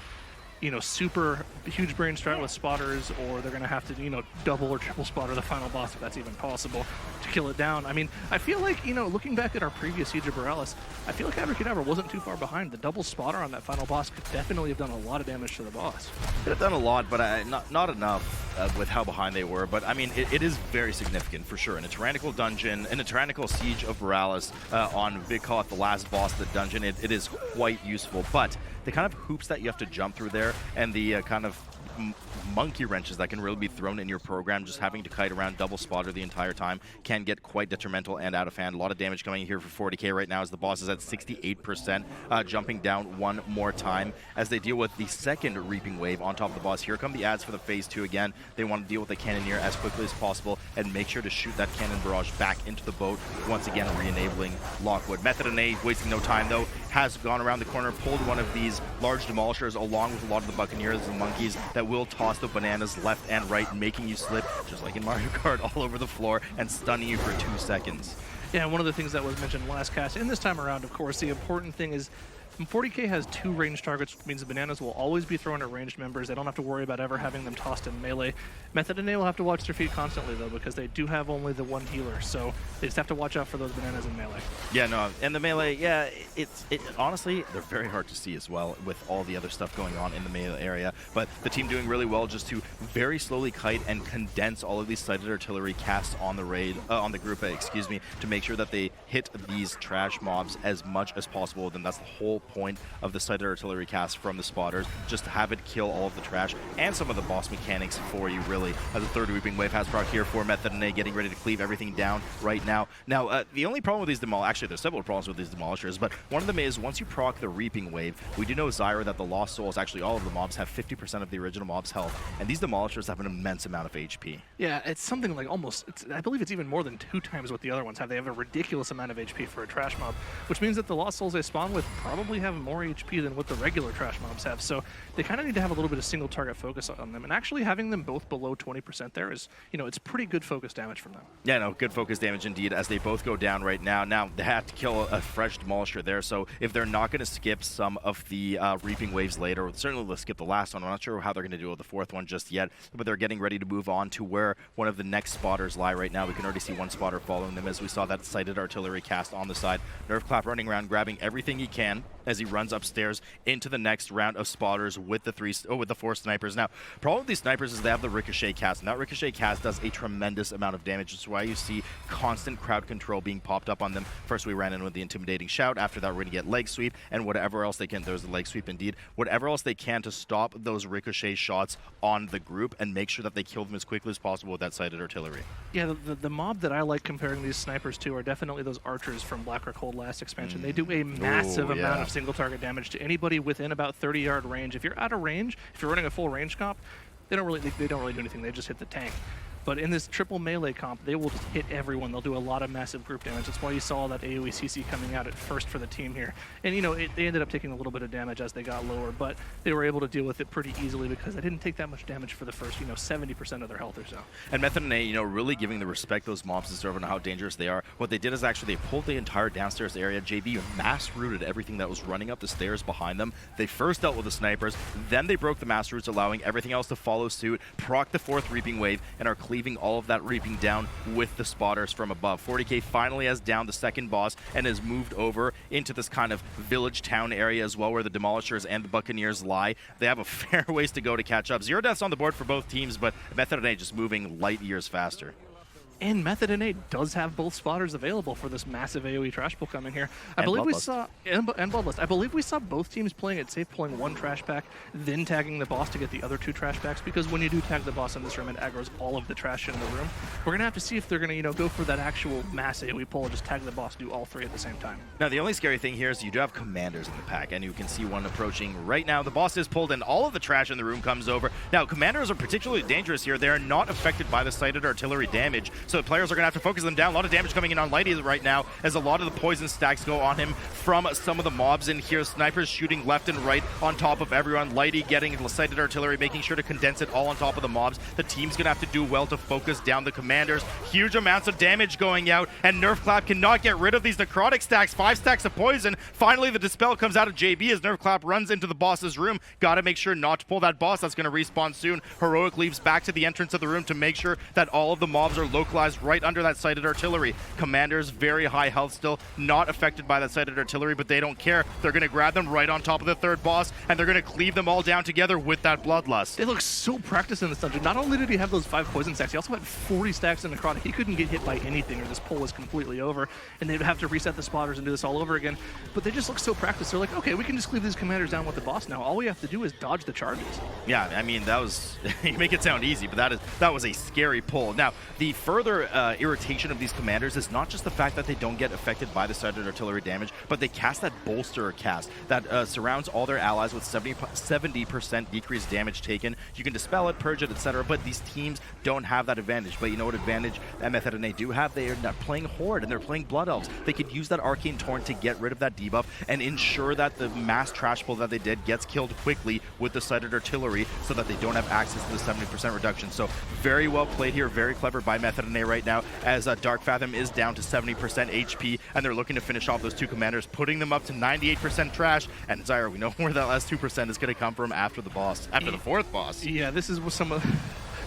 super huge brain strat with spotters, or they're going to have to, double or triple spotter the final boss, if that's even possible, to kill it down. I mean, I feel like, looking back at our previous Siege of Boralus, I feel like Abracadabra wasn't too far behind. The double spotter on that final boss could definitely have done a lot of damage to the boss. Could have done a lot, but not enough with how behind they were. But, I mean, it is very significant, for sure. In a tyrannical dungeon, in a tyrannical Siege of Boralus, on Vidcaught, the last boss of the dungeon, it is quite useful. But the kind of hoops that you have to jump through there, and the kind of monkey wrenches that can really be thrown in your program, just having to kite around double spotter the entire time, can get quite detrimental and out of hand. A lot of damage coming here for 40k right now, as the boss is at 68%, jumping down one more time as they deal with the second Reaping Wave on top of the boss. Here come the ads for the phase 2 again. They want to deal with the Cannoneer as quickly as possible and make sure to shoot that cannon barrage back into the boat, once again re-enabling Lockwood. Method and A, wasting no time though, has gone around the corner, pulled one of these large demolishers along with a lot of the Buccaneers and monkeys that will toss the bananas left and right, making you slip, just like in Mario Kart, all over the floor and stunning you for 2 seconds. Yeah, one of the things that was mentioned last cast, and this time around, of course, the important thing is 40k has 2 ranged targets, which means the bananas will always be thrown at ranged members. They don't have to worry about ever having them tossed in melee. Method and A will have to watch their feet constantly, though, because they do have only the one healer, so they just have to watch out for those bananas in melee. Yeah, no, and the melee, yeah, honestly, they're very hard to see as well with all the other stuff going on in the melee area, but the team doing really well just to very slowly kite and condense all of these sighted artillery casts on the raid, on the group, to make sure that they hit these trash mobs as much as possible. Then that's the whole point of the sighted artillery cast from the spotters, just to have it kill all of the trash and some of the boss mechanics for you, really. As the third Reaping Wave has brought here for Method and A, getting ready to cleave everything down right now. Now, the only problem with these actually there's several problems with these demolishers, but one of them is once you proc the Reaping Wave, we do know, Zyra, that the Lost Souls, actually all of the mobs, have 50% of the original mob's health, and these demolishers have an immense amount of HP. Yeah, it's something like I believe it's even more than 2 times what the other ones have. They have a ridiculous amount of HP for a trash mob, which means that the Lost Souls they spawn with probably have more HP than what the regular trash mobs have. So they kind of need to have a little bit of single target focus on them, and actually having them both below 20% there is, it's pretty good focus damage from them. Yeah, no, good focus damage indeed, as they both go down right now. Now, they have to kill a fresh demolisher there, so if they're not going to skip some of the Reaping Waves later, certainly they'll skip the last one. I'm not sure how they're going to do with the fourth one just yet, but they're getting ready to move on to where one of the next spotters lie right now. We can already see one spotter following them, as we saw that sighted artillery cast on the side. Nerf Clap running around, grabbing everything he can as he runs upstairs into the next round of spotters with the 4 snipers. Now, problem with these snipers is they have the ricochet cast, and that ricochet cast does a tremendous amount of damage. That's why you see constant crowd control being popped up on them. First, we ran in with the intimidating shout. After that, we're going to get leg sweep, and whatever else they can. There's the leg sweep indeed. Whatever else they can to stop those ricochet shots on the group and make sure that they kill them as quickly as possible with that sighted artillery. Yeah, the mob that I like comparing these snipers to are definitely those archers from Blackrock Hold last expansion. They do a massive amount of single target damage to anybody within about 30-yard range. If you're out of range, if you're running a full range comp, they don't really do anything. They just hit the tank. But in this triple melee comp, they will just hit everyone. They'll do a lot of massive group damage. That's why you saw that AoE CC coming out at first for the team here. And, they ended up taking a little bit of damage as they got lower, but they were able to deal with it pretty easily because they didn't take that much damage for the first, 70% of their health or so. And Method and A, really giving the respect those mobs deserve and how dangerous they are. What they did is actually they pulled the entire downstairs area. JB mass rooted everything that was running up the stairs behind them. They first dealt with the snipers, then they broke the mass roots, allowing everything else to follow suit, proc the 4th Reaping Wave, and are cleaving all of that reaping down with the spotters from above. 40k finally has down the second boss and has moved over into this kind of village town area as well, where the demolishers and the Buccaneers lie. They have a fair ways to go to catch up. 0 deaths on the board for both teams, but Method and A just moving light years faster. And Method NA does have both spotters available for this massive AoE trash pull coming here. I believe we saw and Bloodlust. I believe we saw both teams playing it safe, pulling one trash pack, then tagging the boss to get the other 2 trash packs. Because when you do tag the boss in this room, it aggroes all of the trash in the room. We're gonna have to see if they're gonna, go for that actual mass AoE pull, just tag the boss, do all 3 at the same time. Now, the only scary thing here is you do have commanders in the pack, and you can see one approaching right now. The boss is pulled, and all of the trash in the room comes over. Now, commanders are particularly dangerous here. They are not affected by the sighted artillery damage, so the players are gonna have to focus them down. A lot of damage coming in on Lighty right now, as a lot of the poison stacks go on him from some of the mobs in here. Snipers shooting left and right on top of everyone. Lighty getting sighted artillery, making sure to condense it all on top of the mobs. The team's gonna have to do well to focus down the commanders. Huge amounts of damage going out, and Nerf Clap cannot get rid of these necrotic stacks. 5 stacks of poison. Finally, the dispel comes out of JB as Nerf Clap runs into the boss's room. Gotta make sure not to pull that boss. That's gonna respawn soon. Heroic leaves back to the entrance of the room to make sure that all of the mobs are localized right under that sighted artillery. Commanders, very high health still, not affected by that sighted artillery, but they don't care. They're gonna grab them right on top of the 3rd boss, and they're gonna cleave them all down together with that Bloodlust. They look so practiced in this dungeon. Not only did he have those 5 poison stacks, he also had 40 stacks in necrotic. He couldn't get hit by anything, or this pull was completely over, and they'd have to reset the spotters and do this all over again. But they just look so practiced. They're like, okay, we can just cleave these commanders down with the boss now. All we have to do is dodge the charges. Yeah, I mean, that was, you make it sound easy, but that was a scary pull. Now, the further irritation of these commanders is not just the fact that they don't get affected by the sighted artillery damage, but they cast that bolster cast that surrounds all their allies with 70% decreased damage taken. You can dispel it, purge it, etc., but these teams don't have that advantage. But you know what advantage Method and they do have? They are not playing Horde, and they're playing Blood Elves. They could use that Arcane Torrent to get rid of that debuff and ensure that the mass trash pull that they did gets killed quickly with the sighted artillery, so that they don't have access to the 70% reduction. So very well played here, very clever by Method and right now, as Dark Fathom is down to 70% HP, and they're looking to finish off those 2 commanders, putting them up to 98% trash. And Zyra, we know where that last 2% is going to come from after the boss, after the 4th boss. Yeah, this is some of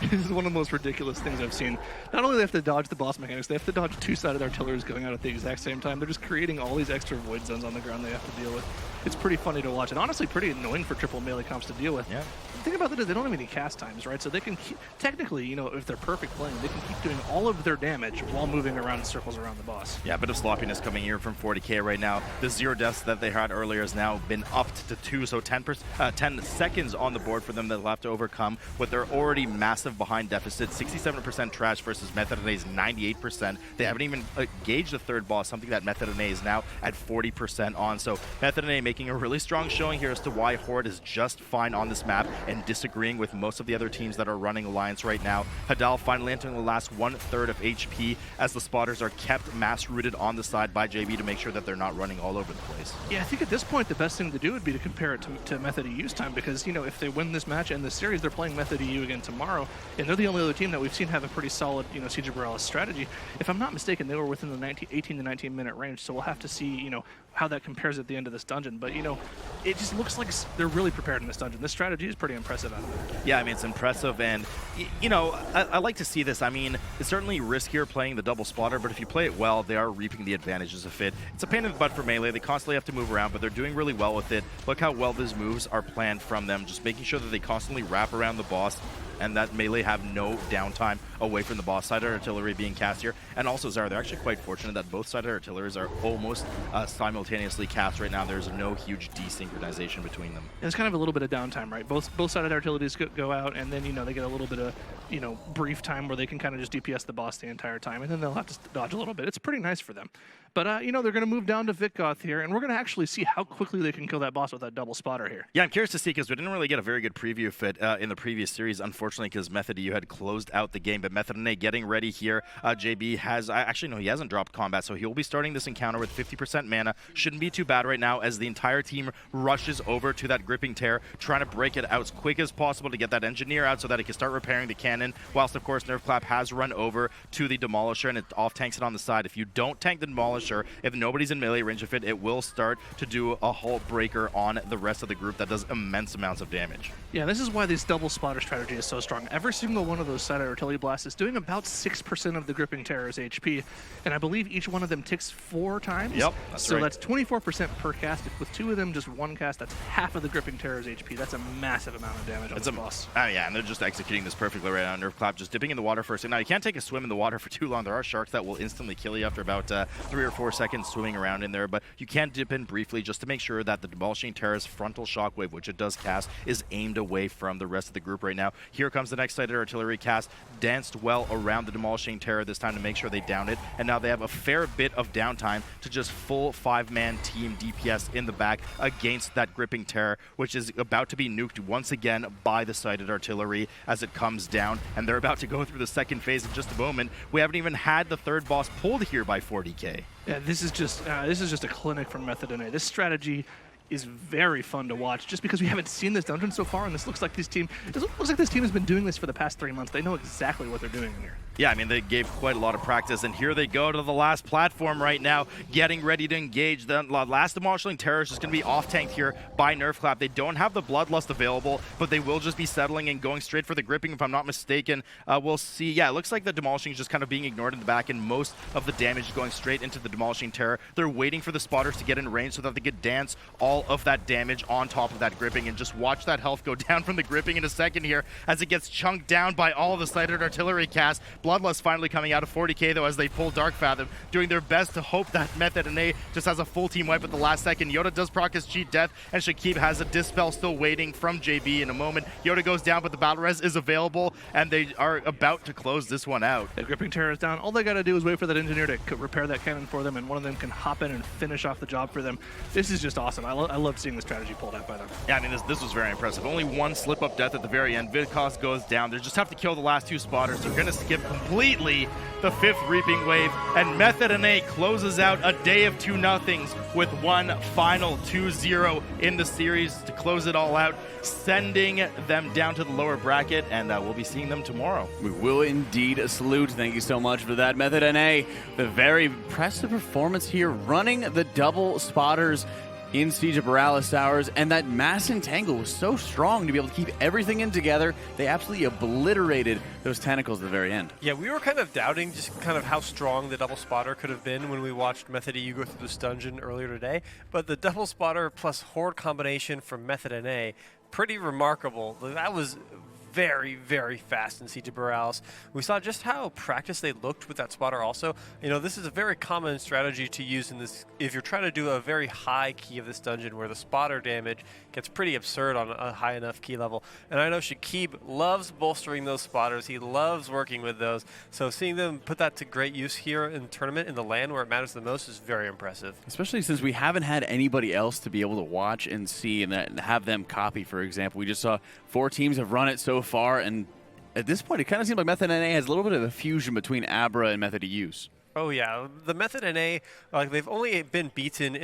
this is one of the most ridiculous things I've seen. Not only do they have to dodge the boss mechanics, they have to dodge 2-sided artilleries going out at the exact same time. They're just creating all these extra void zones on the ground they have to deal with. It's pretty funny to watch, and honestly pretty annoying for triple melee comps to deal with. Yeah. The thing about that is they don't have any cast times, right? So they can keep, technically, if they're perfect playing, they can keep doing all of their damage while moving around in circles around the boss. Yeah, a bit of sloppiness coming here from 40k right now. The 0 deaths that they had earlier has now been upped to 2, so 10 seconds on the board for them that they'll have to overcome with their already massive behind deficit. 67% trash versus Method and A's 98%. They haven't even gauged the 3rd boss, something that Method and A is now at 40% on. So Method and A making a really strong showing here as to why Horde is just fine on this map and disagreeing with most of the other teams that are running Alliance right now. Hadal finally entering the last 1/3 of HP as the spotters are kept mass rooted on the side by JB to make sure that they're not running all over the place. Yeah, I think at this point the best thing to do would be to compare it to Method EU's time, because if they win this match and this series, they're playing Method EU again tomorrow, and they're the only other team that we've seen have a pretty solid Siege of Boralus strategy. If I'm not mistaken, they were within the 18 to 19 minute range, so we'll have to see how that compares at the end of this dungeon. But it just looks like they're really prepared in this dungeon. This strategy is pretty impressive out of it. Yeah, I mean, it's impressive, and I like to see this. I mean, it's certainly riskier playing the double spotter, but if you play it well, they are reaping the advantages of it. It's a pain in the butt for melee. They constantly have to move around, but they're doing really well with it. Look how well these moves are planned from them, just making sure that they constantly wrap around the boss and that melee have no downtime away from the boss. Sided artillery being cast here, and also Zara, they're actually quite fortunate that both sided artilleries are almost simultaneously cast right now. There's no huge desynchronization between them. There's kind of a little bit of downtime, right? Both sided artilleries go out, and then they get a little bit of brief time where they can kind of just DPS the boss the entire time, and then they'll have to dodge a little bit. It's pretty nice for them. But they're going to move down to Vitgoth here, and we're going to actually see how quickly they can kill that boss with that double spotter here. Yeah, I'm curious to see, because we didn't really get a very good preview of it in the previous series, unfortunately, because Method EU had closed out the game. But Method NA getting ready here. JB has, actually no, he hasn't dropped combat, so he'll be starting this encounter with 50% mana. Shouldn't be too bad right now as the entire team rushes over to that gripping tear, trying to break it out as quick as possible to get that engineer out so that he can start repairing the cannon, whilst of course Nerf Clap has run over to the Demolisher and it off tanks it on the side. If you don't tank the Demolisher, if nobody's in melee range of it, it will start to do a halt breaker on the rest of the group that does immense amounts of damage. Yeah, this is why this double spotter strategy is so strong. Every single one of those sided artillery blasts Boralus is doing about 6% of the Gripping Terror's HP, and I believe each one of them ticks 4 times. Yep, that's so right. that's 24% per cast. If with 2 of them, just 1 cast, that's half of the Gripping Terror's HP. That's a massive amount of damage on this boss. Yeah, and they're just executing this perfectly right now. Nerf Clap just dipping in the water first. And now you can't take a swim in the water for too long. There are sharks that will instantly kill you after about 3 or 4 seconds swimming around in there, but you can dip in briefly just to make sure that the Demolishing Terror's frontal shockwave, which it does cast, is aimed away from the rest of the group right now. Here comes the next sighted artillery cast, danced well around the Demolishing Terror this time to make sure they down it, and now they have a fair bit of downtime to just full 5-man team DPS in the back against that Gripping Terror, which is about to be nuked once again by the sighted artillery as it comes down, and they're about to go through the second phase in just a moment. We haven't even had the third boss pulled here by Fourty. Yeah, this is just a clinic from Mythic NA. This strategy is very fun to watch just because we haven't seen this dungeon so far, and this looks like this team has been doing this for the past 3 months. They know exactly what they're doing in here. Yeah, I mean, they gave quite a lot of practice, and here they go to the last platform right now, getting ready to engage. The last Demolishing Terror is just going to be off-tanked here by Nerf Clap. They don't have the Bloodlust available, but they will just be settling and going straight for the Gripping, if I'm not mistaken. We'll see. Yeah, it looks like the Demolishing is just kind of being ignored in the back, and most of the damage is going straight into the Demolishing Terror. They're waiting for the spotters to get in range so that they could dance all of that damage on top of that Gripping, and just watch that health go down from the Gripping in a second here as it gets chunked down by all of the sighted artillery cast. Bloodlust finally coming out of Fourty though as they pull Dark Fathom, doing their best to hope that Mythic NA just has a full team wipe at the last second. Yoda does proc his cheat death, and Shakib has a Dispel still waiting from JB in a moment. Yoda goes down, but the battle res is available, and they are about to close this one out. The Gripping Terror is down. All they got to do is wait for that engineer to repair that cannon for them, and one of them can hop in and finish off the job for them. This is just awesome. I love seeing the strategy pulled out by them. Yeah, I mean, this was very impressive. Only 1 slip-up death at the very end. Vidcos goes down. They just have to kill the last 2 spotters. They're going to skip completely the 5th Reaping Wave, and Mythic NA closes out a day of 2-0s with one final 2-0 in the series to close it all out, sending them down to the lower bracket, and we'll be seeing them tomorrow. We will indeed salute. Thank you so much for that, Mythic NA. The very impressive performance here, running the double spotters in Siege of Boralus Towers, and that mass entangle was so strong to be able to keep everything in together. They absolutely obliterated those tentacles at the very end. Yeah, we were kind of doubting just kind of how strong the double spotter could have been when we watched Mythic EU go through this dungeon earlier today, but the double spotter plus horde combination from Mythic NA, pretty remarkable. That was very, very fast in Siege of Boralus. We saw just how practiced they looked with that spotter also. You know, this is a very common strategy to use in this, if you're trying to do a very high key of this dungeon where the spotter damage gets pretty absurd on a high enough key level. And I know Shakib loves bolstering those spotters. He loves working with those. So seeing them put that to great use here in the tournament, in the LAN where it matters the most, is very impressive. Especially since we haven't had anybody else to be able to watch and see and have them copy, for example. We just saw 4 teams have run it so far, and at this point, it kind of seems like Mythic NA has a little bit of a fusion between Abra and Mythic Use. Oh yeah, the Mythic NA, they've only been beaten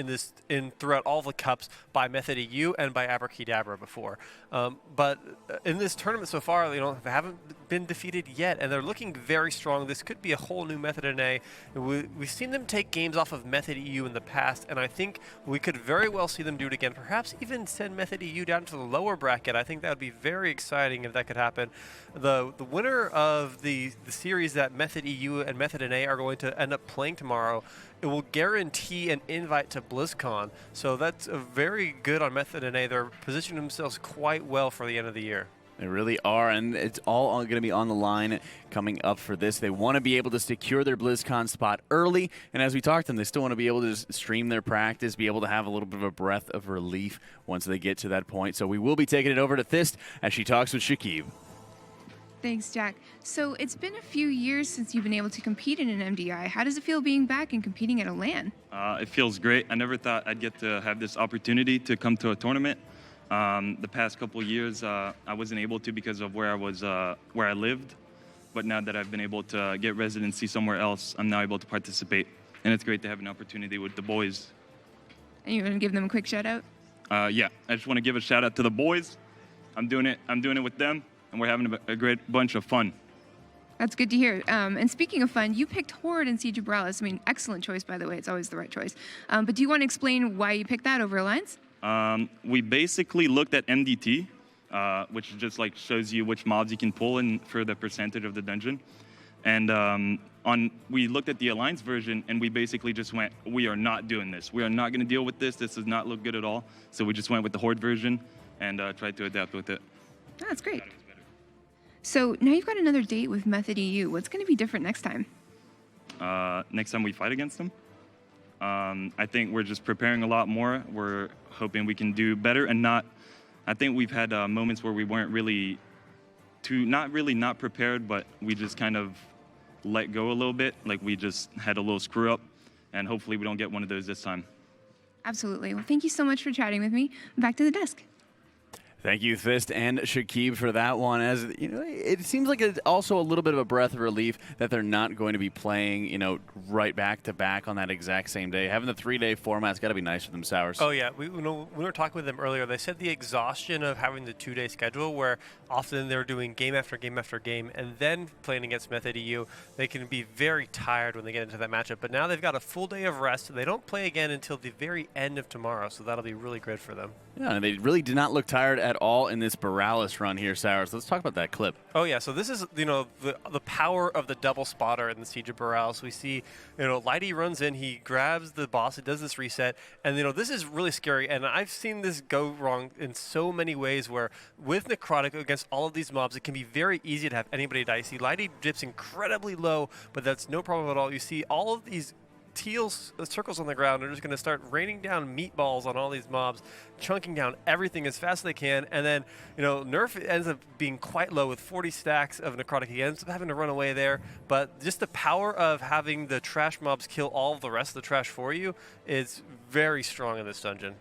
throughout all the cups by Mythic EU and by Abracadabra before. But in this tournament so far, they haven't been defeated yet, and they're looking very strong. This could be a whole new Mythic NA. We've seen them take games off of Mythic EU in the past, and I think we could very well see them do it again. Perhaps even send Mythic EU down to the lower bracket. I think that would be very exciting if that could happen. The winner of the series that Mythic EU and Mythic NA are going to end up playing tomorrow, it will guarantee an invite to BlizzCon. So that's very good on Mythic NA. They're positioning themselves quite well for the end of the year. They really are, and it's all going to be on the line coming up for this. They want to be able to secure their BlizzCon spot early, and as we talked to them, they still want to be able to stream their practice, be able to have a little bit of a breath of relief once they get to that point. So we will be taking it over to Thist as she talks with Shakib. Thanks, Jack. So it's been a few years since you've been able to compete in an MDI. How does it feel being back and competing at a LAN? It feels great. I never thought I'd get to have this opportunity to come to a tournament. The past couple years, I wasn't able to because of where I lived. But now that I've been able to get residency somewhere else, I'm now able to participate. And it's great to have an opportunity with the boys. And you want to give them a quick shout out? Yeah, I just want to give a shout out to the boys. I'm doing it with them, and we're having a great bunch of fun. That's good to hear. And speaking of fun, you picked Horde in Siege of Boralus. I mean, excellent choice, by the way. It's always the right choice. But do you want to explain why you picked that over Alliance? We basically looked at MDT, which just like shows you which mobs you can pull in for the percentage of the dungeon. And we looked at the Alliance version, and we basically just went, we are not doing this. We are not going to deal with this. This does not look good at all. So we just went with the Horde version and tried to adapt with it. That's great. So now you've got another date with Method EU. What's going to be different next time? Next time we fight against them, I think we're just preparing a lot more. We're hoping we can do better and not. I think we've had moments where we weren't really not prepared, but we just kind of let go a little bit. Like we just had a little screw up, and hopefully we don't get one of those this time. Absolutely. Well, thank you so much for chatting with me. Back to the desk. Thank you, Fist and Shakib, for that one. As you know, it seems like it's also a little bit of a breath of relief that they're not going to be playing, right back to back on that exact same day. Having the 3-day format's got to be nice for them, Sours. Oh yeah, when we were talking with them earlier, they said the exhaustion of having the 2-day schedule, where often they're doing game after game after game, and then playing against Method EU, they can be very tired when they get into that matchup. But now they've got a full day of rest, and they don't play again until the very end of tomorrow, so that'll be really good for them. Yeah, and they really did not look tired at all in this Boralus run here, Sours. Let's talk about that clip. Oh yeah, so this is the power of the double spotter in the Siege of Boralus. We see Lighty runs in, he grabs the boss, it does this reset, and this is really scary. And I've seen this go wrong in so many ways, where with Necrotic against all of these mobs, it can be very easy to have anybody die. You see Lighty dips incredibly low, but that's no problem at all. You see all of these teal circles on the ground are just going to start raining down meatballs on all these mobs, chunking down everything as fast as they can. And then, Nerf ends up being quite low with 40 stacks of Necrotic. He ends up having to run away there. But just the power of having the trash mobs kill all of the rest of the trash for you is very strong in this dungeon.